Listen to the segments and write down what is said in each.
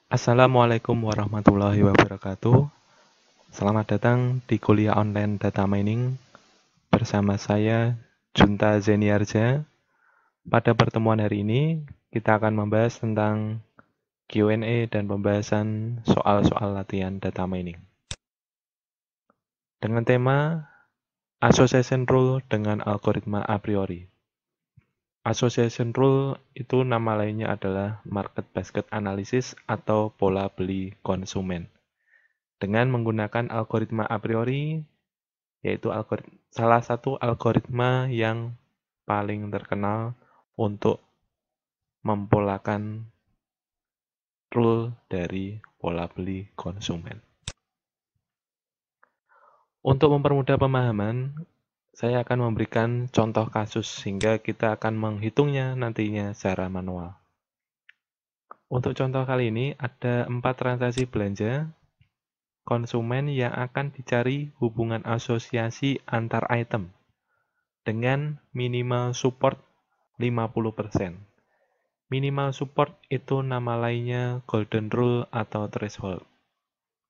Assalamualaikum warahmatullahi wabarakatuh. Selamat datang di kuliah online Data Mining bersama saya Junta Zeniarja. Pada pertemuan hari ini, kita akan membahas tentang Q&A dan pembahasan soal-soal latihan data mining. Dengan tema Association Rule dengan algoritma a priori. Association Rule itu nama lainnya adalah Market Basket Analysis atau pola beli konsumen. Dengan menggunakan algoritma a priori, yaitu salah satu algoritma yang paling terkenal untuk mempolakan rule dari pola beli konsumen. Untuk mempermudah pemahaman, saya akan memberikan contoh kasus sehingga kita akan menghitungnya nantinya secara manual. Untuk contoh kali ini ada 4 transaksi belanja konsumen yang akan dicari hubungan asosiasi antar item dengan minimal support 50%. Minimal support itu nama lainnya golden rule atau threshold.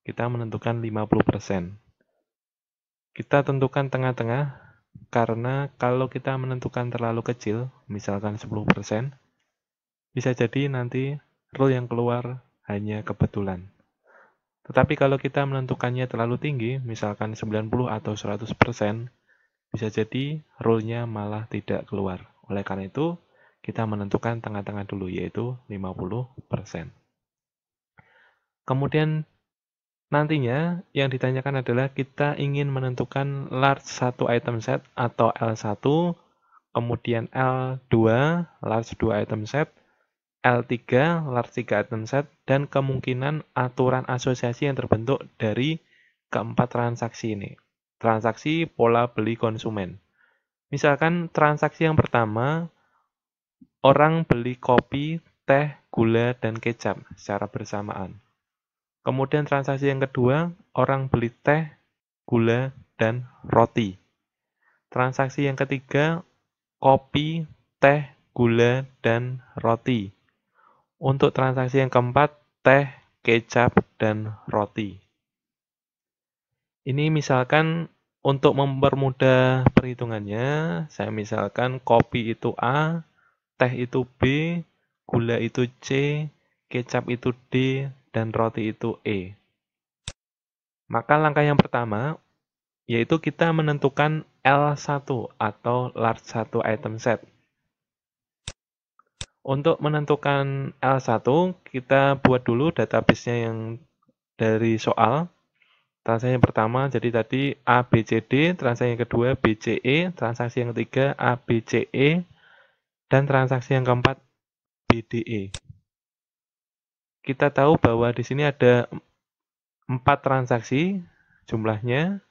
Kita menentukan 50%. Kita tentukan tengah-tengah karena kalau kita menentukan terlalu kecil, misalkan 10%, bisa jadi nanti rule yang keluar hanya kebetulan. Tetapi kalau kita menentukannya terlalu tinggi, misalkan 90 atau 100%, bisa jadi rule-nya malah tidak keluar. Oleh karena itu, kita menentukan tengah-tengah dulu, yaitu 50%. Kemudian nantinya yang ditanyakan adalah kita ingin menentukan large 1 item set atau L1, kemudian L2, large 2 item set, L3, large 3 item set, dan kemungkinan aturan asosiasi yang terbentuk dari keempat transaksi ini. Transaksi pola beli konsumen. Misalkan transaksi yang pertama, orang beli kopi, teh, gula, dan kecap secara bersamaan. Kemudian transaksi yang kedua, orang beli teh, gula, dan roti. Transaksi yang ketiga, kopi, teh, gula, dan roti. Untuk transaksi yang keempat, teh, kecap, dan roti. Ini misalkan untuk mempermudah perhitungannya, saya misalkan kopi itu A, teh itu B, gula itu C, kecap itu D, dan roti itu E. Maka langkah yang pertama, yaitu kita menentukan L1 atau large 1 item set. Untuk menentukan L1, kita buat dulu database-nya yang dari soal. Transaksi yang pertama, jadi tadi ABCD, transaksi yang kedua BCE, transaksi yang ketiga ABCE, dan transaksi yang keempat BDE. Kita tahu bahwa di sini ada 4 transaksi jumlahnya.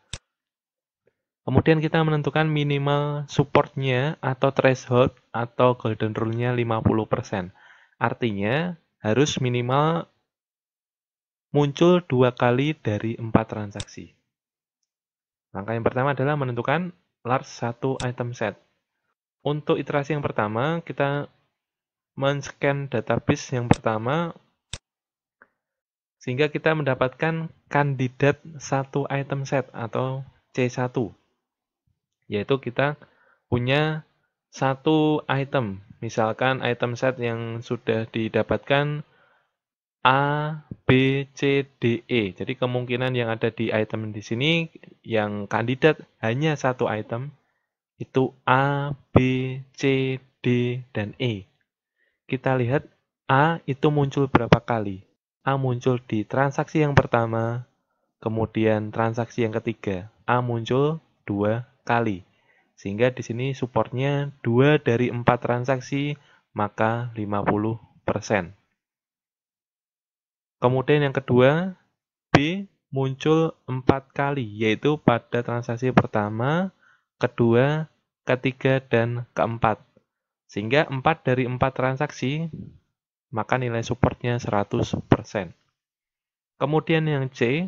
Kemudian kita menentukan minimal support-nya atau threshold atau golden rule-nya 50%. Artinya harus minimal muncul 2 kali dari 4 transaksi. Langkah yang pertama adalah menentukan large 1 item set. Untuk iterasi yang pertama, kita men-scan database yang pertama sehingga kita mendapatkan kandidat 1 item set atau C1. Yaitu kita punya 1 item. Misalkan item set yang sudah didapatkan A, B, C, D, E. Jadi kemungkinan yang ada di item di sini yang kandidat hanya 1 item itu A, B, C, D, dan E. Kita lihat A itu muncul berapa kali. A muncul di transaksi yang pertama, kemudian transaksi yang ketiga. A muncul 2 kali. Sehingga di sini supportnya 2 dari 4 transaksi, maka 50%. Kemudian yang kedua, B muncul 4 kali, yaitu pada transaksi pertama, kedua, ketiga, dan keempat. Sehingga 4 dari 4 transaksi, maka nilai supportnya 100%. Kemudian yang C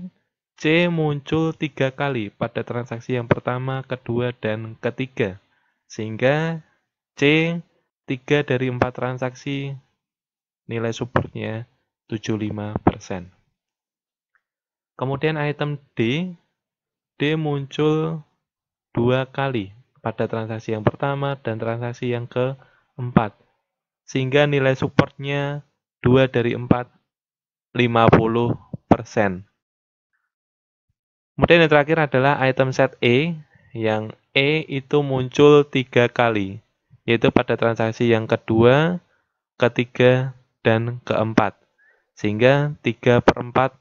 muncul 3 kali pada transaksi yang pertama, kedua, dan ketiga. Sehingga C 3 dari 4 transaksi, nilai supportnya 75%. Kemudian item D muncul 2 kali pada transaksi yang pertama dan transaksi yang keempat. Sehingga nilai supportnya 2 dari 4, 50%. Kemudian yang terakhir adalah item set E, yang E itu muncul 3 kali, yaitu pada transaksi yang kedua, ketiga, dan keempat. Sehingga 3/4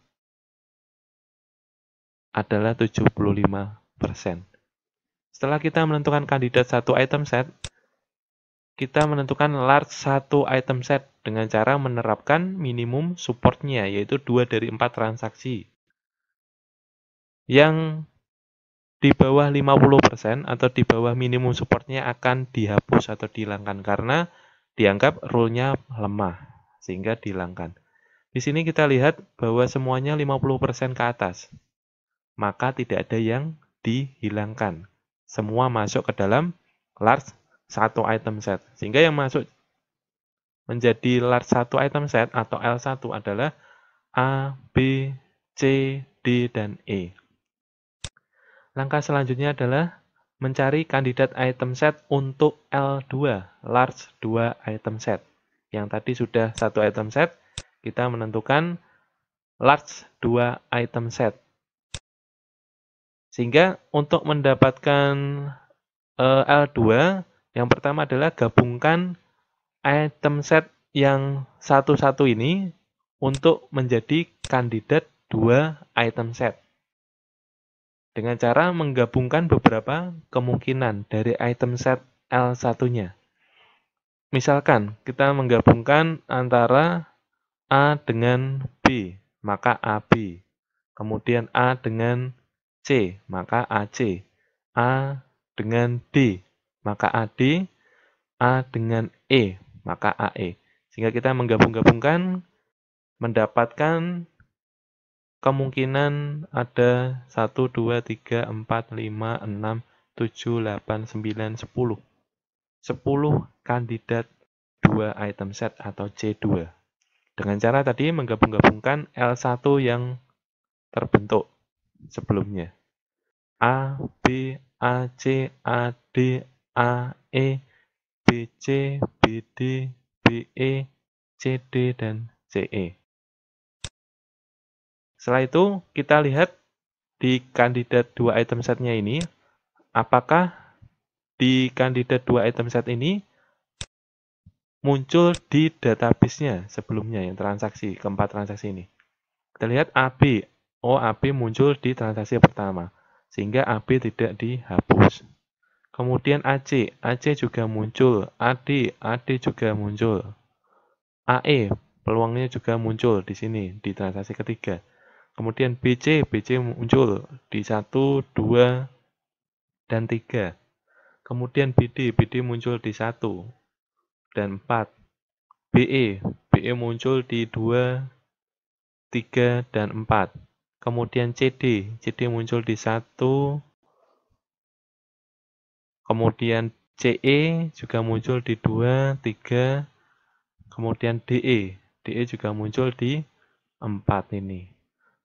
adalah 75%. Setelah kita menentukan kandidat satu item set, kita menentukan large satu item set dengan cara menerapkan minimum supportnya, yaitu 2 dari 4 transaksi. Yang di bawah 50% atau di bawah minimum supportnya akan dihapus atau dihilangkan karena dianggap rule-nya lemah, sehingga dihilangkan. Di sini kita lihat bahwa semuanya 50% ke atas, maka tidak ada yang dihilangkan. Semua masuk ke dalam large satu item set, sehingga yang masuk menjadi large satu item set atau L1 adalah A, B, C, D, dan E. Langkah selanjutnya adalah mencari kandidat item set untuk L2, large 2 item set. Yang tadi sudah 1 item set, kita menentukan large 2 item set. Sehingga untuk mendapatkan L2, yang pertama adalah gabungkan item set yang satu-satu ini untuk menjadi kandidat 2 item set. Dengan cara menggabungkan beberapa kemungkinan dari item set L1-nya. Misalkan, kita menggabungkan antara A dengan B, maka AB. Kemudian A dengan C, maka AC. A dengan D, maka AD. A dengan E, maka AE. Sehingga kita menggabung-gabungkan, mendapatkan kemungkinan ada 1, 2, 3, 4, 5, 6, 7, 8, 9, 10. 10 kandidat 2 item set atau C2. Dengan cara tadi menggabung-gabungkan L1 yang terbentuk sebelumnya. A, B, AC, AD, AE, BC, BD, BE, CD, dan CE. Setelah itu, kita lihat di kandidat 2 item setnya ini, apakah di kandidat 2 item set ini muncul di database-nya sebelumnya, yang transaksi, keempat transaksi ini. Kita lihat AB. Oh, AB muncul di transaksi pertama, sehingga AB tidak dihapus. Kemudian AC. AC juga muncul. AD. AD juga muncul. AE. Peluangnya juga muncul di sini, di transaksi ketiga. Kemudian BC muncul di 1, 2, dan 3. Kemudian BD muncul di 1 dan 4. BE muncul di 2, 3, dan 4. Kemudian CD muncul di 1. Kemudian CE juga muncul di 2, 3. Kemudian DE juga muncul di 4 ini.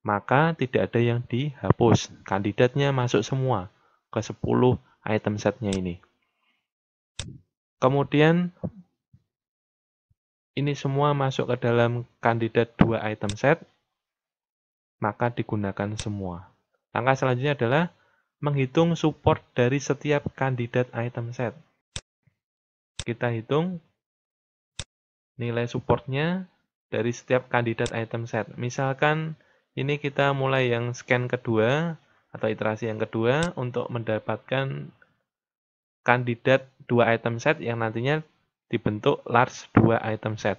Maka tidak ada yang dihapus. Kandidatnya masuk semua ke 10 item setnya ini. Kemudian ini semua masuk ke dalam kandidat 2 item set, maka digunakan semua. Langkah selanjutnya adalah menghitung support dari setiap kandidat item set. Kita hitung nilai supportnya dari setiap kandidat item set. Misalkan ini kita mulai yang scan kedua atau iterasi yang kedua untuk mendapatkan kandidat 2 item set yang nantinya dibentuk large 2 item set.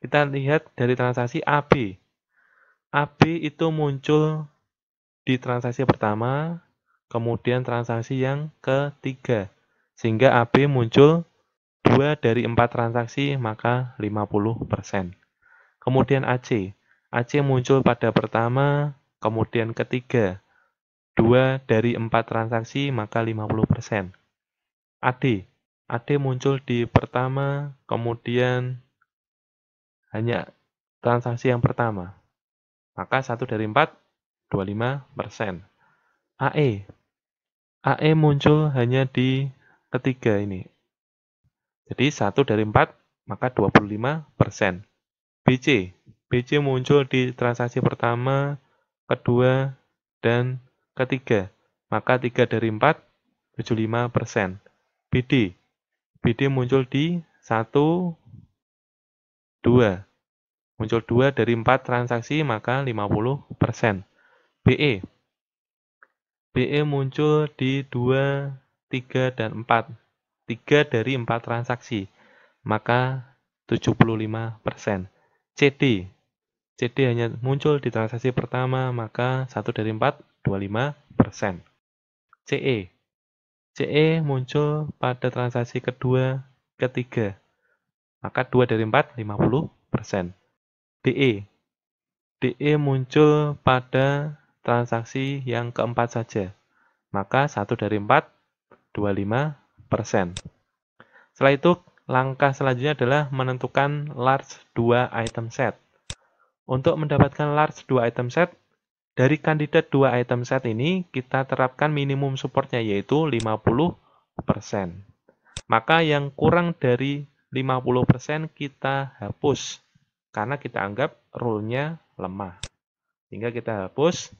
Kita lihat dari transaksi AB. AB itu muncul di transaksi pertama, kemudian transaksi yang ketiga. Sehingga AB muncul 2 dari 4 transaksi, maka 50%. Kemudian AC. AC muncul pada pertama, kemudian ketiga. 2 dari 4 transaksi, maka 50%. AD muncul di pertama, kemudian hanya transaksi yang pertama. Maka 1 dari 4, 25%. AE. AE muncul hanya di ketiga ini. Jadi 1 dari 4, maka 25%. BC. BC muncul di transaksi pertama, kedua, dan ketiga. Maka 3 dari 4, 75%. BD. BD muncul di 1, 2. Muncul 2 dari 4 transaksi, maka 50%. BE. BE muncul di 2, 3, dan 4. 3 dari 4 transaksi, maka 75%. CD. CD hanya muncul di transaksi pertama, maka 1 dari 4, 25%. CE. CE muncul pada transaksi kedua, ketiga, maka 2 dari 4, 50%. DE. DE muncul pada transaksi yang keempat saja, maka 1 dari 4, 25%. Setelah itu, langkah selanjutnya adalah menentukan large 2 item set. Untuk mendapatkan large 2 item set, dari kandidat 2 item set ini, kita terapkan minimum supportnya, yaitu 50%. Maka yang kurang dari 50% kita hapus, karena kita anggap rule-nya lemah. Sehingga kita hapus,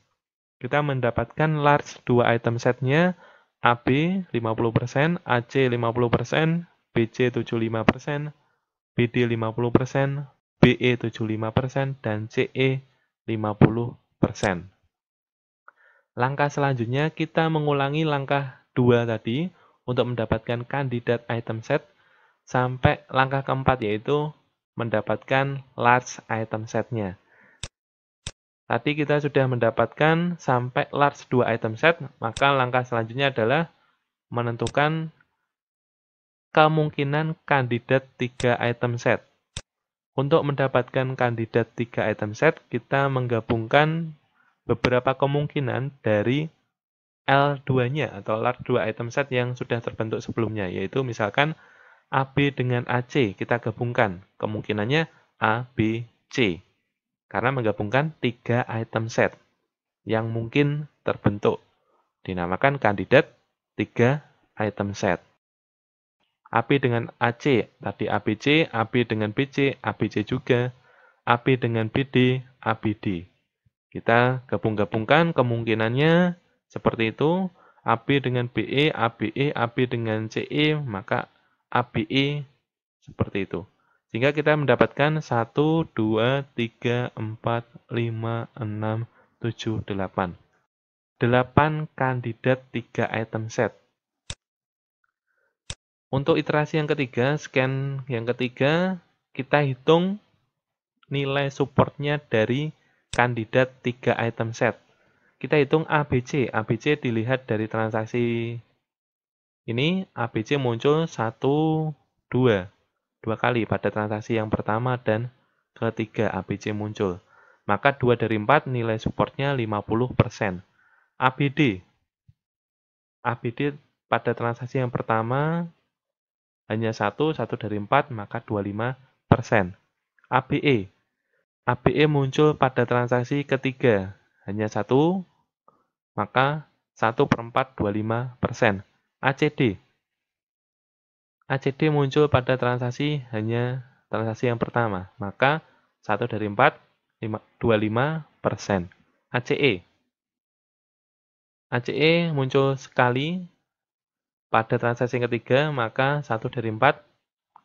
kita mendapatkan large 2 item set-nya AB 50%, AC 50%, BC 75%, BD 50%, BE 75%, dan CE 50%. Langkah selanjutnya kita mengulangi langkah 2 tadi untuk mendapatkan kandidat item set sampai langkah keempat, yaitu mendapatkan large item set-nya. Tadi kita sudah mendapatkan sampai large 2 item set, maka langkah selanjutnya adalah menentukan kemungkinan kandidat 3 item set. Untuk mendapatkan kandidat 3 item set, kita menggabungkan beberapa kemungkinan dari L2-nya atau large 2 item set yang sudah terbentuk sebelumnya, yaitu misalkan AB dengan AC kita gabungkan, kemungkinannya A, B, C. Karena menggabungkan 3 item set yang mungkin terbentuk. Dinamakan kandidat 3 item set. AB dengan AC, tadi ABC, AB dengan BC, ABC juga, AB dengan BD, ABD. Kita gabung-gabungkan kemungkinannya seperti itu, AB dengan BE, ABE, AB dengan CE, maka ABE seperti itu. Sehingga kita mendapatkan 1, 2, 3, 4, 5, 6, 7, 8. 8 kandidat 3 item set. Untuk iterasi yang ketiga, scan yang ketiga, kita hitung nilai supportnya dari kandidat 3 item set. Kita hitung ABC. ABC dilihat dari transaksi ini, ABC muncul 1, 2. 2 kali pada transaksi yang pertama dan ketiga ABC muncul. Maka 2 dari 4 nilai supportnya 50%. ABD. ABD pada transaksi yang pertama hanya 1 dari 4, maka 25%. ABE. ABE muncul pada transaksi ketiga, hanya 1, maka 1/4, 25%. ACD. ACD muncul pada transaksi hanya transaksi yang pertama, maka 1 dari 4, 25%. ACE. ACE muncul sekali pada transaksi yang ketiga, maka 1 dari 4,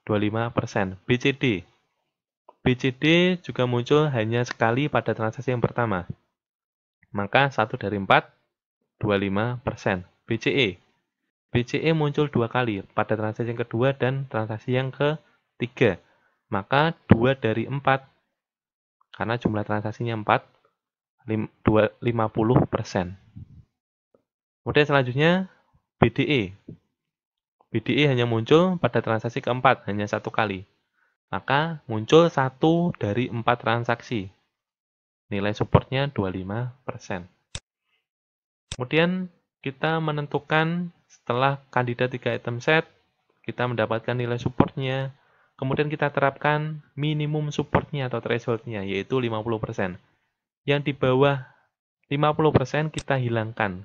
25%. BCD. BCD juga muncul hanya sekali pada transaksi yang pertama, maka 1 dari 4, 25%. BCE. BCE muncul 2 kali pada transaksi yang kedua dan transaksi yang ketiga, maka 2 dari 4, karena jumlah transaksinya 4, 50%. Kemudian selanjutnya BDE. BDE hanya muncul pada transaksi keempat, hanya 1 kali. Maka muncul 1 dari 4 transaksi. Nilai supportnya 25%. Kemudian kita menentukan setelah kandidat 3 item set, kita mendapatkan nilai supportnya, Kemudian kita terapkan minimum supportnya atau thresholdnya, yaitu 50%. Yang di bawah 50% kita hilangkan,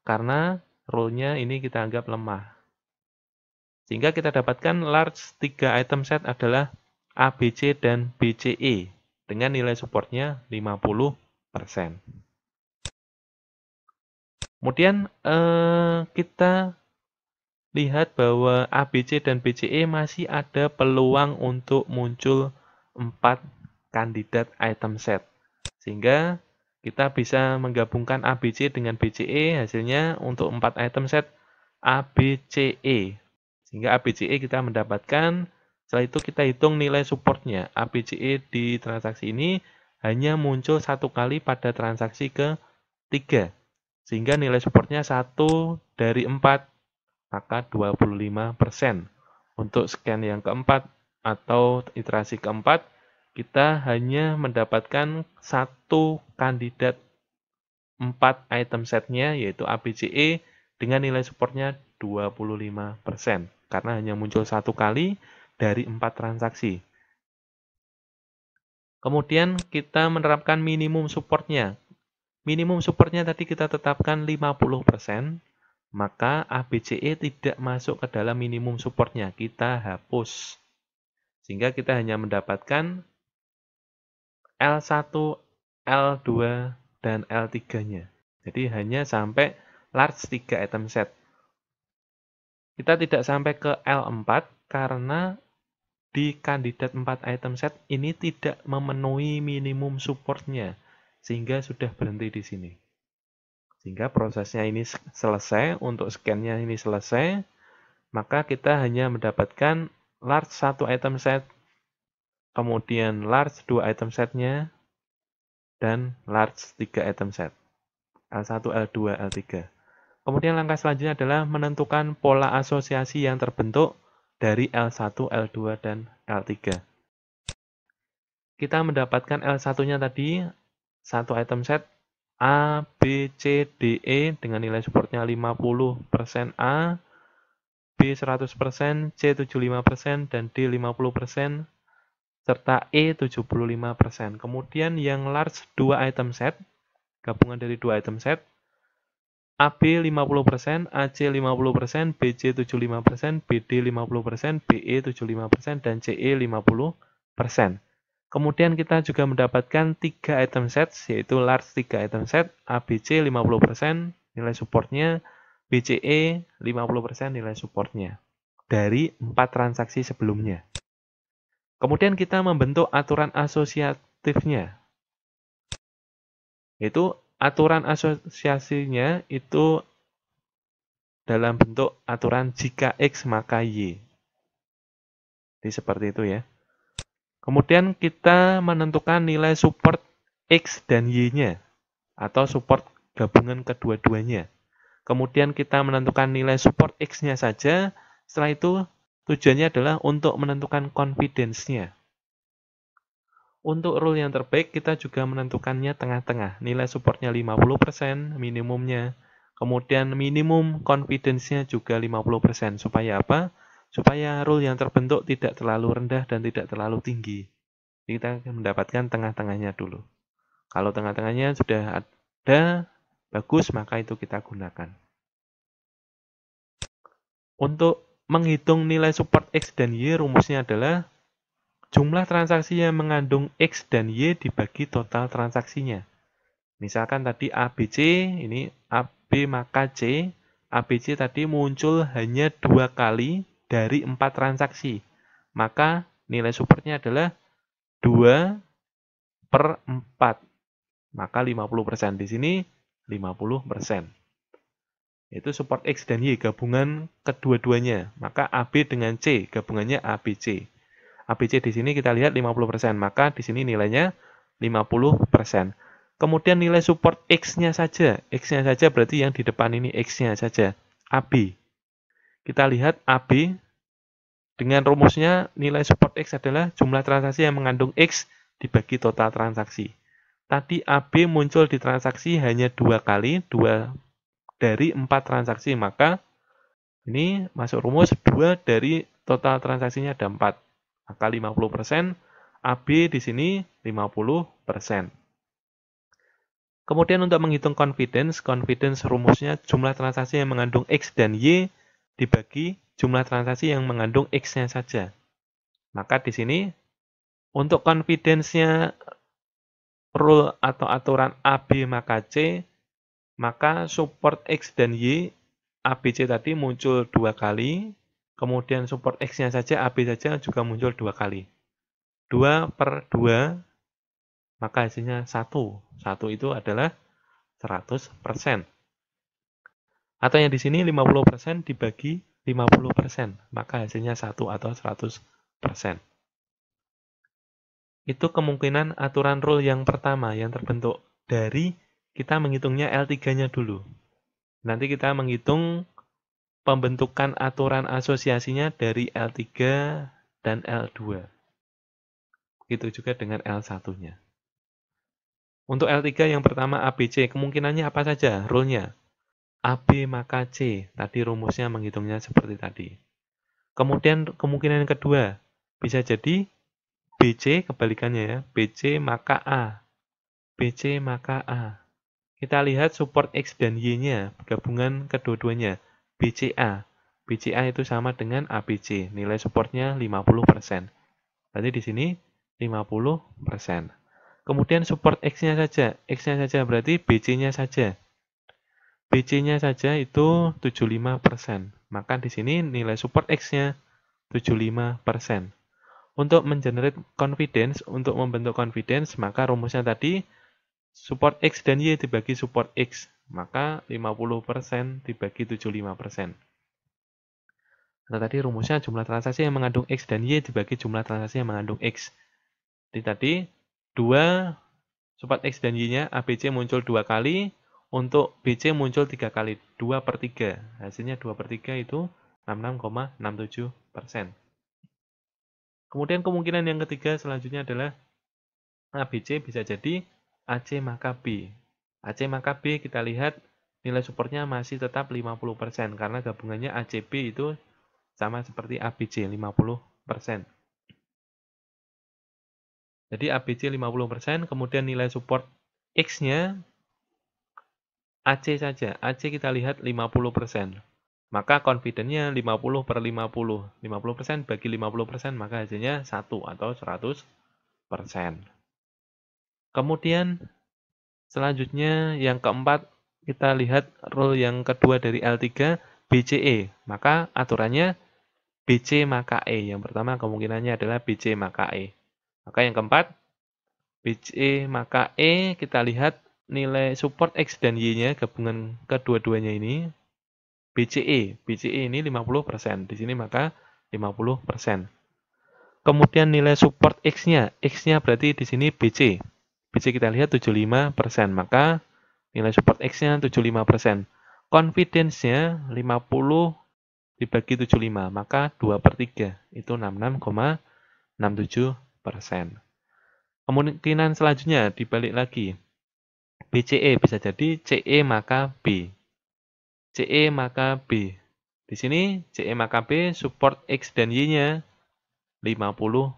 karena rule-nya ini kita anggap lemah. Sehingga kita dapatkan large 3 item set adalah ABC dan BCE, dengan nilai supportnya 50%. Kemudian kita lihat bahwa ABC dan BCE masih ada peluang untuk muncul 4 kandidat item set. Sehingga kita bisa menggabungkan ABC dengan BCE, hasilnya untuk 4 item set ABCE. Sehingga ABCE kita mendapatkan, setelah itu kita hitung nilai supportnya. ABCE di transaksi ini hanya muncul 1 kali pada transaksi ke-3. Sehingga nilai supportnya 1 dari 4, maka 25%. Untuk scan yang keempat atau iterasi keempat, kita hanya mendapatkan 1 kandidat 4 item setnya, yaitu ABCE, dengan nilai supportnya 25%. Karena hanya muncul 1 kali dari 4 transaksi. Kemudian kita menerapkan minimum supportnya. Minimum supportnya tadi kita tetapkan 50%. Maka ABCE tidak masuk ke dalam minimum supportnya, kita hapus. Sehingga kita hanya mendapatkan L1, L2, dan L3-nya. Jadi hanya sampai large 3 item set. Kita tidak sampai ke L4 karena di kandidat 4 item set ini tidak memenuhi minimum supportnya, sehingga sudah berhenti di sini. Sehingga prosesnya ini selesai, untuk scan-nya ini selesai, maka kita hanya mendapatkan large 1 item set, kemudian large 2 item setnya, dan large 3 item set. L1, L2, L3. Kemudian langkah selanjutnya adalah menentukan pola asosiasi yang terbentuk dari L1, L2, dan L3. Kita mendapatkan L1-nya tadi, 1 item set, A, B, C, D, E dengan nilai supportnya 50% A, B 100%, C 75%, dan D 50%, serta E 75%. Kemudian yang large 2 item set, gabungan dari 2 item set, AB 50%, AC 50%, BC 75%, BD 50%, BE 75%, dan CE 50%. Kemudian kita juga mendapatkan 3 item set, yaitu large 3 item set, ABC 50%, nilai supportnya, BCE 50% nilai supportnya, dari 4 transaksi sebelumnya. Kemudian kita membentuk aturan asosiatifnya, yaitu aturan asosiasinya itu dalam bentuk aturan jika X maka Y. Jadi seperti itu ya. Kemudian kita menentukan nilai support X dan Y-nya, atau support gabungan kedua-duanya. Kemudian kita menentukan nilai support X-nya saja, setelah itu tujuannya adalah untuk menentukan confidence-nya. Untuk rule yang terbaik, kita juga menentukannya tengah-tengah. Nilai supportnya 50%, minimumnya. Kemudian minimum confidence-nya juga 50%. Supaya apa? Supaya rule yang terbentuk tidak terlalu rendah dan tidak terlalu tinggi. Kita mendapatkan tengah-tengahnya dulu. Kalau tengah-tengahnya sudah ada, bagus, maka itu kita gunakan. Untuk menghitung nilai support X dan Y, rumusnya adalah jumlah transaksi yang mengandung X dan Y dibagi total transaksinya. Misalkan tadi ABC, ini AB maka C, ABC tadi muncul hanya 2 kali dari 4 transaksi. Maka nilai supportnya adalah 2/4. Maka 50%. Di sini 50%. Itu support X dan Y, gabungan kedua-duanya. Maka AB dengan C, gabungannya ABC. ABC di sini kita lihat 50%, maka di sini nilainya 50%. Kemudian nilai support X-nya saja. X-nya saja berarti yang di depan ini X-nya saja. AB. Kita lihat AB dengan rumusnya nilai support X adalah jumlah transaksi yang mengandung X dibagi total transaksi. Tadi AB muncul di transaksi hanya 2 kali, 2 dari 4 transaksi. Maka ini masuk rumus 2 dari total transaksinya ada 4. Maka 50%, AB di sini 50%. Kemudian untuk menghitung confidence rumusnya jumlah transaksi yang mengandung X dan Y dibagi jumlah transaksi yang mengandung X-nya saja. Maka di sini untuk confidence-nya rule atau aturan AB maka C, maka support X dan Y ABC tadi muncul 2 kali, kemudian support X-nya saja AB saja juga muncul 2 kali. 2/2, maka hasilnya 1. 1 itu adalah 100%. Atau yang di sini 50% dibagi 50%, maka hasilnya 1 atau 100%. Itu kemungkinan aturan rule yang pertama yang terbentuk dari kita menghitungnya L3-nya dulu. Nanti kita menghitung pembentukan aturan asosiasinya dari L3 dan L2. Begitu juga dengan L1-nya. Untuk L3 yang pertama ABC, kemungkinannya apa saja rule-nya? AB maka C, tadi rumusnya menghitungnya seperti tadi. Kemudian kemungkinan yang kedua, bisa jadi BC, kebalikannya ya, BC maka A. BC maka A. Kita lihat support X dan Y-nya, gabungan kedua-duanya, BCA. BCA itu sama dengan ABC, nilai supportnya 50%. Berarti di sini 50%. Kemudian support X-nya saja, X-nya saja berarti BC-nya saja. BC-nya saja itu 75%. Maka di sini nilai support X-nya 75%. Untuk mengenerate confidence, untuk membentuk confidence, maka rumusnya tadi support X dan Y dibagi support X, maka 50% dibagi 75%. Nah, tadi rumusnya jumlah transaksi yang mengandung X dan Y dibagi jumlah transaksi yang mengandung X. Jadi tadi 2 support X dan Y-nya ABC muncul 2 kali, untuk BC muncul 3 kali, 2/3. Hasilnya 2/3 itu 66,67%. Kemudian kemungkinan yang ketiga selanjutnya adalah ABC bisa jadi AC maka B. AC maka B kita lihat nilai supportnya masih tetap 50% karena gabungannya ACB itu sama seperti ABC 50%. Jadi ABC 50%, kemudian nilai support X-nya AC saja. AC kita lihat 50%. Maka confidence-nya 50/50. 50% bagi 50%, maka hasilnya 1 atau 100%. Kemudian selanjutnya yang keempat, kita lihat rule yang kedua dari L3, BCE. Maka aturannya BC maka E. Yang pertama kemungkinannya adalah BC maka E. Maka yang keempat, BC maka E, kita lihat nilai support X dan Y-nya, gabungan kedua-duanya ini, BCE. BCE ini 50%. Di sini maka 50%. Kemudian nilai support X-nya. X-nya berarti di sini BC. BC kita lihat 75%. Maka nilai support X-nya 75%. Confidence-nya 50 dibagi 75. Maka 2/3. Itu 66,67%. Kemungkinan selanjutnya dibalik lagi. BCE bisa jadi CE maka B. CE maka B. Di sini CE maka B support X dan Y-nya 50%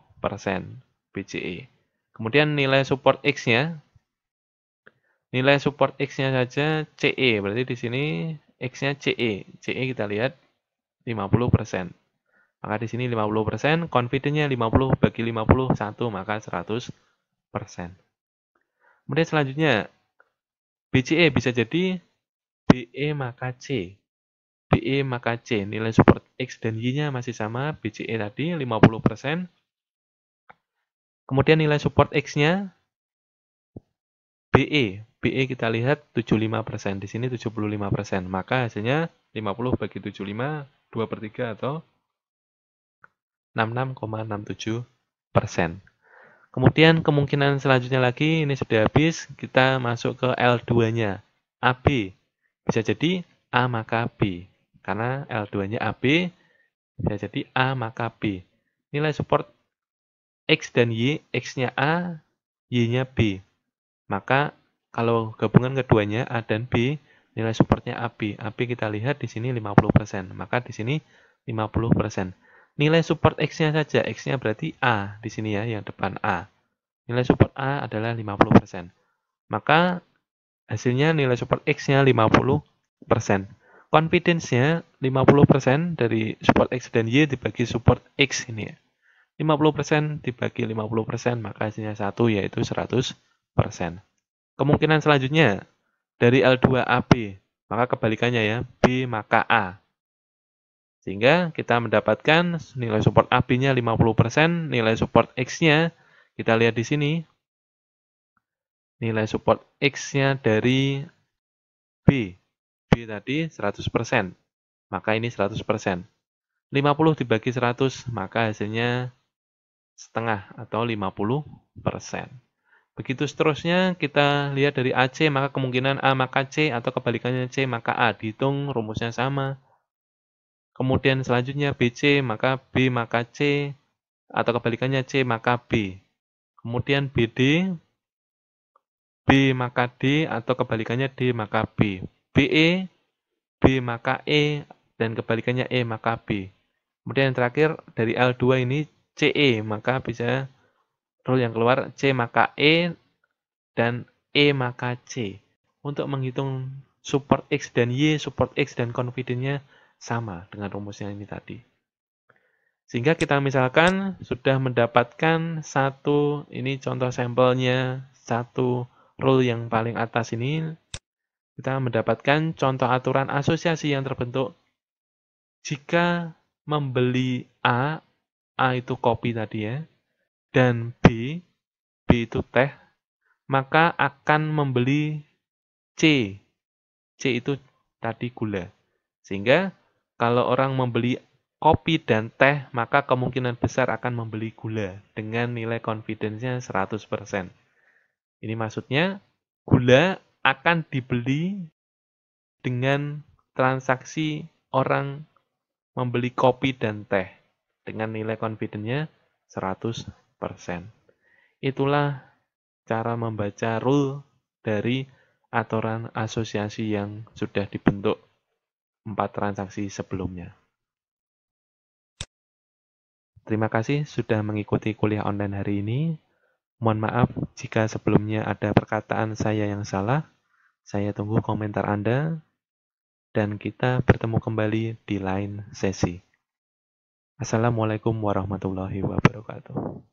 BCE. Kemudian nilai support X-nya saja CE. Berarti di sini X-nya CE. CE kita lihat 50%. Maka di sini 50%, confidence-nya 50 bagi 50, 1, maka 100%. Kemudian selanjutnya, BCE bisa jadi BE maka C. BE maka C. Nilai support X dan Y-nya masih sama, BCE tadi 50%. Kemudian nilai support X-nya BE. BE kita lihat 75%. Di sini 75%. Maka hasilnya 50 bagi 75, 2/3 atau 66,67%. Kemudian kemungkinan selanjutnya lagi, ini sudah habis, kita masuk ke L2-nya. AB. Bisa jadi A maka B. Karena L2-nya AB, bisa jadi A maka B. Nilai support X dan Y, X-nya A, Y-nya B. Maka kalau gabungan keduanya A dan B, nilai supportnya AB. AB kita lihat di sini 50%. Maka di sini 50%. nilai support X-nya saja. X-nya berarti A di sini ya, yang depan A. Nilai support A adalah 50%. Maka hasilnya nilai support X-nya 50%. Confidence-nya 50% dari support X dan Y dibagi support X ini ya. 50% dibagi 50%, maka hasilnya 1, yaitu 100%. Kemungkinan selanjutnya, dari L2AB, maka kebalikannya ya, B maka A. Sehingga kita mendapatkan nilai support AB-nya 50%, nilai support X-nya, kita lihat di sini, nilai support X-nya dari B. B tadi 100%, maka ini 100%. 50 dibagi 100, maka hasilnya setengah atau 50%. Begitu seterusnya, kita lihat dari AC, maka kemungkinan A maka C atau kebalikannya C maka A. Dihitung, rumusnya sama. Kemudian selanjutnya BC, maka B maka C atau kebalikannya C maka B. Kemudian BD, B maka D atau kebalikannya D maka B. BE, B maka E dan kebalikannya E maka B. Kemudian yang terakhir dari L2 ini CE, maka bisa rule yang keluar C maka E dan E maka C. Untuk menghitung support X dan Y, support X dan confidence-nya sama dengan rumusnya ini tadi. Sehingga kita misalkan sudah mendapatkan satu, ini contoh sampelnya, satu rule yang paling atas ini, kita mendapatkan contoh aturan asosiasi yang terbentuk jika membeli A, A itu kopi tadi ya, dan B, B itu teh, maka akan membeli C. C itu tadi gula. Sehingga kalau orang membeli kopi dan teh, maka kemungkinan besar akan membeli gula dengan nilai confidence-nya 100%. Ini maksudnya gula akan dibeli dengan transaksi orang membeli kopi dan teh dengan nilai confidence-nya 100%. Itulah cara membaca rule dari aturan asosiasi yang sudah dibentuk 4 transaksi sebelumnya. Terima kasih sudah mengikuti kuliah online hari ini. Mohon maaf jika sebelumnya ada perkataan saya yang salah. Saya tunggu komentar Anda, dan kita bertemu kembali di lain sesi. Assalamualaikum warahmatullahi wabarakatuh.